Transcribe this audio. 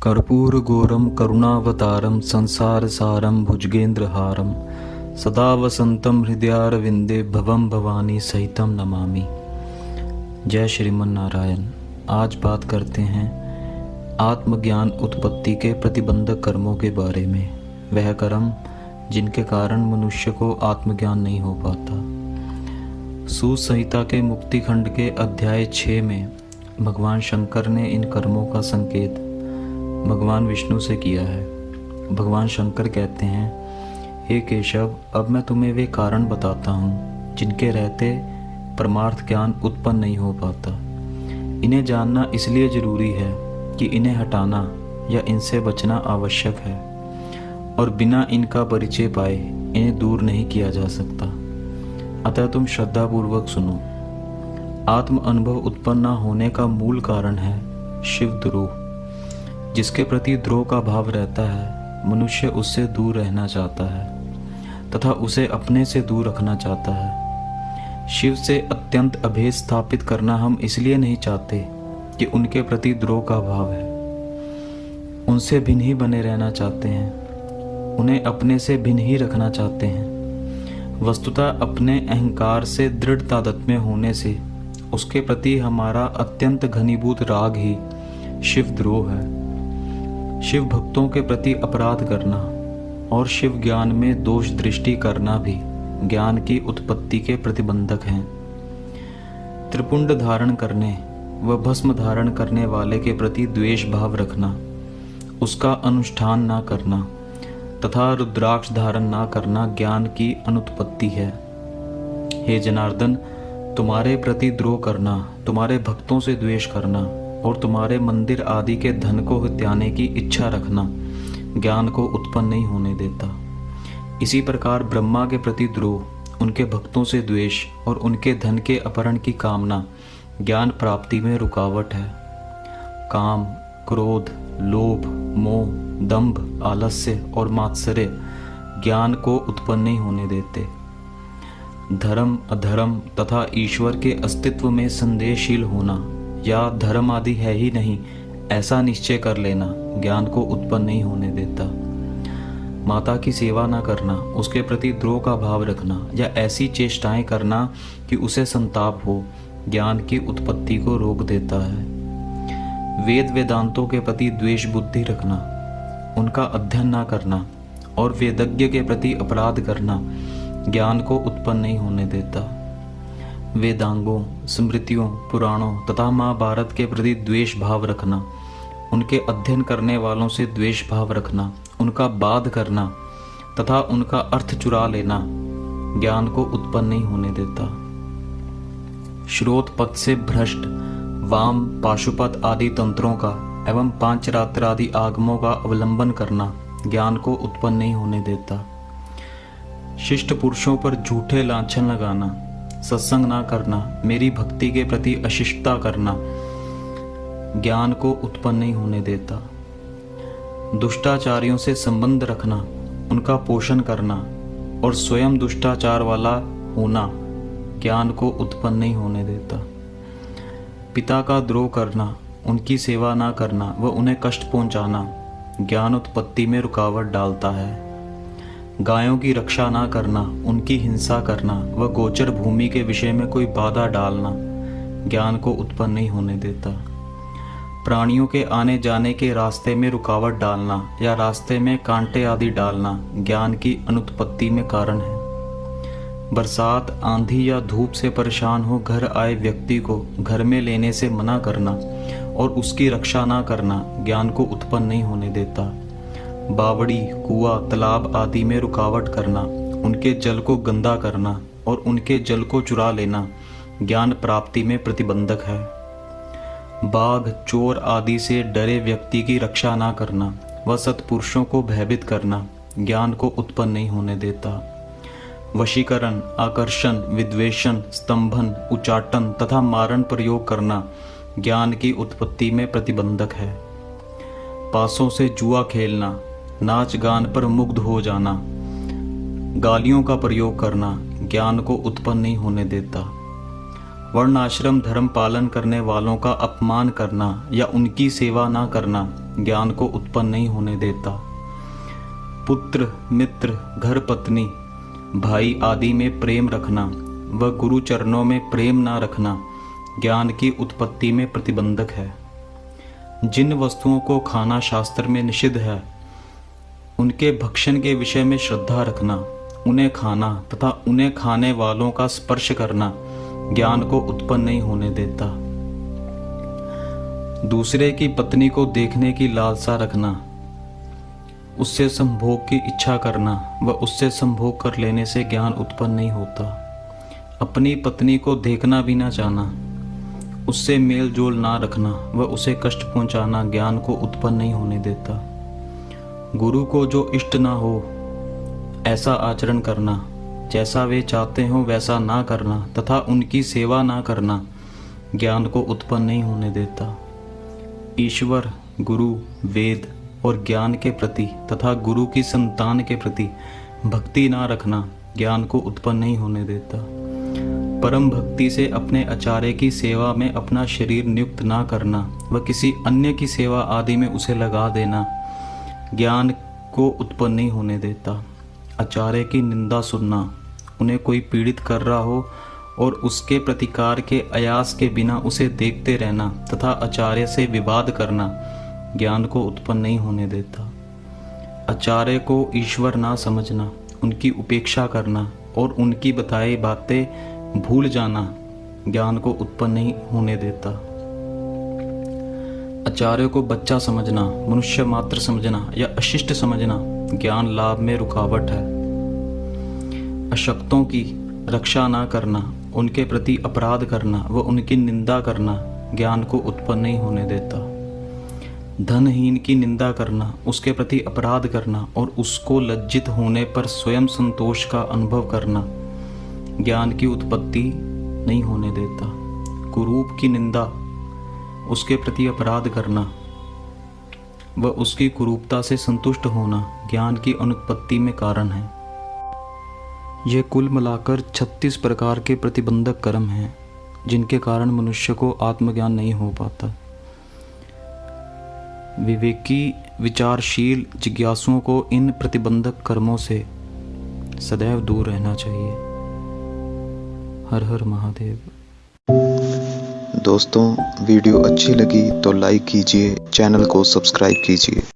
कर्पूरगौरं करुणावतारं संसारसारं भुजगेन्द्रहारं सदा वसन्तं हृदयारविन्दे भवं भवानी सहितं नमामि। जय श्रीमन नारायण। आज बात करते हैं आत्मज्ञान उत्पत्ति के प्रतिबंधक कर्मों के बारे में। वह कर्म जिनके कारण मनुष्य को आत्मज्ञान नहीं हो पाता। सूत संहिता के मुक्ति खंड के अध्याय 6 में भगवान शंकर ने इन कर्मों का संकेत भगवान विष्णु से किया है। भगवान शंकर कहते हैं, हे केशव, अब मैं तुम्हें वे कारण बताता हूँ जिनके रहते परमार्थ ज्ञान उत्पन्न नहीं हो पाता। इन्हें जानना इसलिए जरूरी है कि इन्हें हटाना या इनसे बचना आवश्यक है, और बिना इनका परिचय पाए इन्हें दूर नहीं किया जा सकता। अतः तुम श्रद्धापूर्वक सुनो। आत्म अनुभव उत्पन्न न होने का मूल कारण है शिव द्रोह। जिसके प्रति द्रोह का भाव रहता है, मनुष्य उससे दूर रहना चाहता है तथा उसे अपने से दूर रखना चाहता है। शिव से अत्यंत अभेद स्थापित करना हम इसलिए नहीं चाहते कि उनके प्रति द्रोह का भाव है। उनसे भिन्न ही बने रहना चाहते हैं, उन्हें अपने से भिन्न ही रखना चाहते हैं। वस्तुतः अपने अहंकार से दृढ़ तादात्म्य होने से उसके प्रति हमारा अत्यंत घनीभूत राग ही शिव द्रोह है। शिव भक्तों के प्रति अपराध करना और शिव ज्ञान में दोष दृष्टि करना भी ज्ञान की उत्पत्ति के प्रतिबंधक हैं। त्रिपुंड धारण करने व भस्म धारण करने वाले के प्रति द्वेष भाव रखना, उसका अनुष्ठान ना करना तथा रुद्राक्ष धारण ना करना ज्ञान की अनुत्पत्ति है। हे जनार्दन, तुम्हारे प्रति द्रोह करना, तुम्हारे भक्तों से द्वेष करना और तुम्हारे मंदिर आदि के धन को हत्याने की इच्छा रखना ज्ञान को उत्पन्न नहीं होने देता। इसी प्रकार ब्रह्मा के प्रति द्रोह, उनके भक्तों से द्वेष और उनके धन के अपहरण की कामना ज्ञान प्राप्ति में रुकावट है। काम, क्रोध, लोभ, मोह, दंभ, आलस्य और मात्सर्य ज्ञान को उत्पन्न नहीं होने देते। धर्म, अधर्म तथा ईश्वर के अस्तित्व में संदेहशील होना या धर्म आदि है ही नहीं ऐसा निश्चय कर लेना ज्ञान को उत्पन्न नहीं होने देता। माता की सेवा न करना, उसके प्रति द्रोह का भाव रखना या ऐसी चेष्टाएं करना कि उसे संताप हो ज्ञान की उत्पत्ति को रोक देता है। वेद वेदांतों के प्रति द्वेष बुद्धि रखना, उनका अध्ययन न करना और वेदज्ञ के प्रति अपराध करना ज्ञान को उत्पन्न नहीं होने देता। वेदांगों, स्मृतियों, पुराणों तथा महाभारत के प्रति द्वेष भाव रखना, उनके अध्ययन करने वालों से द्वेष भाव रखना, उनका बाध करना तथा उनका अर्थ चुरा लेना ज्ञान को उत्पन्न नहीं होने देता। श्रोत पथ से भ्रष्ट वाम, पाशुपत आदि तंत्रों का एवं पांचरात्र आदि आगमों का अवलंबन करना ज्ञान को उत्पन्न नहीं होने देता। शिष्ट पुरुषों पर झूठे लांछन लगाना, सत्संग ना करना, मेरी भक्ति के प्रति अशिष्टता करना ज्ञान को उत्पन्न नहीं होने देता। दुष्टाचारियों से संबंध रखना, उनका पोषण करना और स्वयं दुष्टाचार वाला होना ज्ञान को उत्पन्न नहीं होने देता। पिता का द्रोह करना, उनकी सेवा ना करना व उन्हें कष्ट पहुंचाना ज्ञान उत्पत्ति में रुकावट डालता है। गायों की रक्षा ना करना, उनकी हिंसा करना व गोचर भूमि के विषय में कोई बाधा डालना ज्ञान को उत्पन्न नहीं होने देता। प्राणियों के आने जाने के रास्ते में रुकावट डालना या रास्ते में कांटे आदि डालना ज्ञान की अनुत्पत्ति में कारण है। बरसात, आंधी या धूप से परेशान हो घर आए व्यक्ति को घर में लेने से मना करना और उसकी रक्षा ना करना ज्ञान को उत्पन्न नहीं होने देता। बावड़ी, कुआं, तालाब आदि में रुकावट करना, उनके जल को गंदा करना और उनके जल को चुरा लेना ज्ञान प्राप्ति में प्रतिबंधक है। बाघ, चोर आदि से डरे व्यक्ति की रक्षा ना करना व सत्पुरुषों को भयभीत करना ज्ञान को उत्पन्न नहीं होने देता। वशीकरण, आकर्षण, विद्वेषण, स्तंभन, उचाटन तथा मारण प्रयोग करना ज्ञान की उत्पत्ति में प्रतिबंधक है। पासों से जुआ खेलना, नाच गान पर मुग्ध हो जाना, गालियों का प्रयोग करना ज्ञान को उत्पन्न नहीं होने देता। वर्ण आश्रम धर्म पालन करने वालों का अपमान करना या उनकी सेवा ना करना ज्ञान को उत्पन्न नहीं होने देता। पुत्र, मित्र, घर, पत्नी, भाई आदि में प्रेम रखना व गुरु चरणों में प्रेम ना रखना ज्ञान की उत्पत्ति में प्रतिबंधक है। जिन वस्तुओं को खाना शास्त्र में निषिद्ध है, उनके भक्षण के विषय में श्रद्धा रखना, उन्हें खाना तथा उन्हें खाने वालों का स्पर्श करना ज्ञान को उत्पन्न नहीं होने देता। दूसरे की पत्नी को देखने की लालसा रखना, उससे संभोग की इच्छा करना व उससे संभोग कर लेने से ज्ञान उत्पन्न नहीं होता। अपनी पत्नी को देखना भी ना चाहना, उससे मेल जोल ना रखना व उसे कष्ट पहुंचाना ज्ञान को उत्पन्न नहीं होने देता। गुरु को जो इष्ट ना हो ऐसा आचरण करना, जैसा वे चाहते हो वैसा ना करना तथा उनकी सेवा ना करना ज्ञान को उत्पन्न नहीं होने देता। ईश्वर, गुरु, वेद और ज्ञान के प्रति तथा गुरु की संतान के प्रति भक्ति ना रखना ज्ञान को उत्पन्न नहीं होने देता। परम भक्ति से अपने आचार्य की सेवा में अपना शरीर नियुक्त ना करना व किसी अन्य की सेवा आदि में उसे लगा देना ज्ञान को उत्पन्न नहीं होने देता। आचार्य की निंदा सुनना, उन्हें कोई पीड़ित कर रहा हो और उसके प्रतिकार के आयास के बिना उसे देखते रहना तथा आचार्य से विवाद करना ज्ञान को उत्पन्न नहीं होने देता। आचार्य को ईश्वर ना समझना, उनकी उपेक्षा करना और उनकी बताई बातें भूल जाना ज्ञान को उत्पन्न नहीं होने देता। आचार्य को बच्चा समझना, मनुष्य मात्र समझना या अशिष्ट समझना ज्ञान लाभ में रुकावट है। अशक्तों की रक्षा ना करना, उनके प्रति अपराध करना व उनकी निंदा करना ज्ञान को उत्पन्न नहीं होने देता। धनहीन की निंदा करना, उसके प्रति अपराध करना और उसको लज्जित होने पर स्वयं संतोष का अनुभव करना ज्ञान की उत्पत्ति नहीं होने देता। कुरूप की निंदा, उसके प्रति अपराध करना व उसकी कुरूपता से संतुष्ट होना ज्ञान की अनुत्पत्ति में कारण है। ये कुल मिलाकर 36 प्रकार के प्रतिबंधक कर्म हैं जिनके कारण मनुष्य को आत्मज्ञान नहीं हो पाता। विवेकी, विचारशील जिज्ञासुओं को इन प्रतिबंधक कर्मों से सदैव दूर रहना चाहिए। हर हर महादेव। दोस्तों, वीडियो अच्छी लगी तो लाइक कीजिए, चैनल को सब्सक्राइब कीजिए।